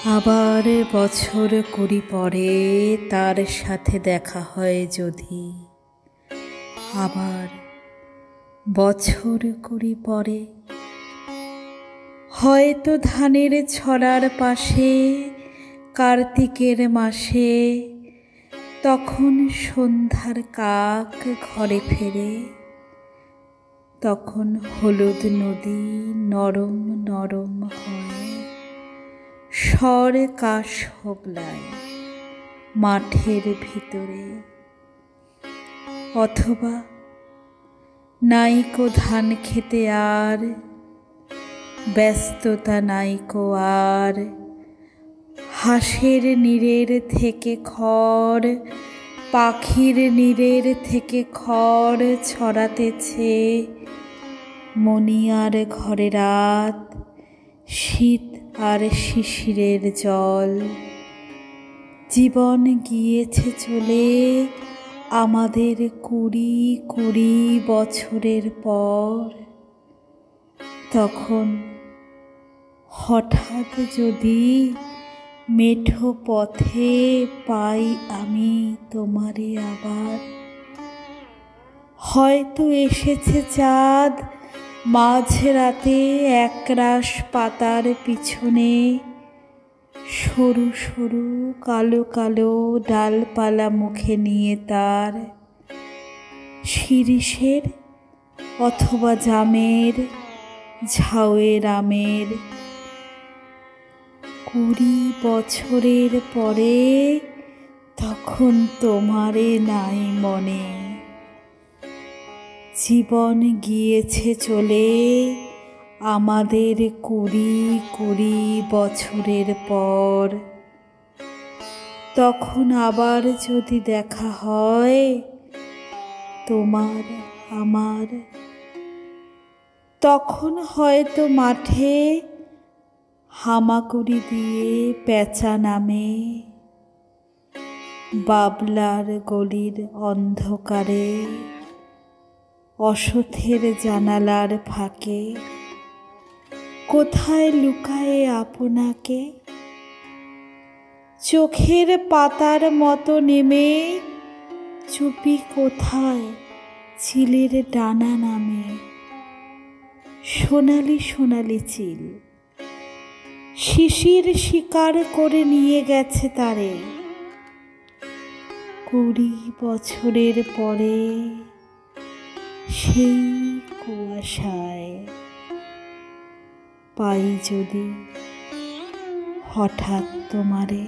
আবার বছর কুড়ি পরে তার সাথে দেখা হয় যদি, আবার বছর কুড়ি পরে হয়তো ধানের ছড়ার পাশে কার্তিকের মাসে, তখন সন্ধ্যার কাক ঘরে ফেরে, তখন হলুদ নদী নরম নরম হয় স্বর কাশ হোগলায় মাঠের ভিতরে। অথবা নাইকো ধান খেতে আর ব্যস্ততা নাইকো আর, হাঁসের নীড়ের থেকে খড় পাখির নীড়ের থেকে খড় ছড়াতেছে মণিয়ার ঘরে রাত, শীত আর শিশিরের জল। জীবন গিয়েছে চলে আমাদের কুড়ি কুড়ি বছরের পর, তখন হঠাৎ যদি মেঠো পথে পাই আমি তোমারে আবার, হয়তো এসেছে চাঁদ মাঝরাতে একরাশ পাতার পিছনে, সরু সরু কালো কালো ডালপালা মুখে নিয়ে তার, শিরীষের অথবা জামের ঝাউয়ের আমের। কুড়ি বছরের পরে তখন তোমারে নাই মনে, জীবন গিয়েছে চলে আমাদের কুড়ি কুড়ি বছরের পর, তখন আবার যদি দেখা হয় তোমার আমার, তখন হয়তো মাঠে হামাগুড়ি দিয়ে পেঁচা নামে, বাবলার গলির অন্ধকারে অসথের জানালার ফাঁকে, কোথায় লুকায়ে আপনাকে চোখের পাতার মতো নেমে, চুপি কোথায় চিলের ডানা নামে, সোনালি সোনালি চিল শিশির শিকার করে নিয়ে গেছে তারে। কুড়ি বছরের পরে সেই কুয়াশায় পাই যদি হঠাৎ তোমারে।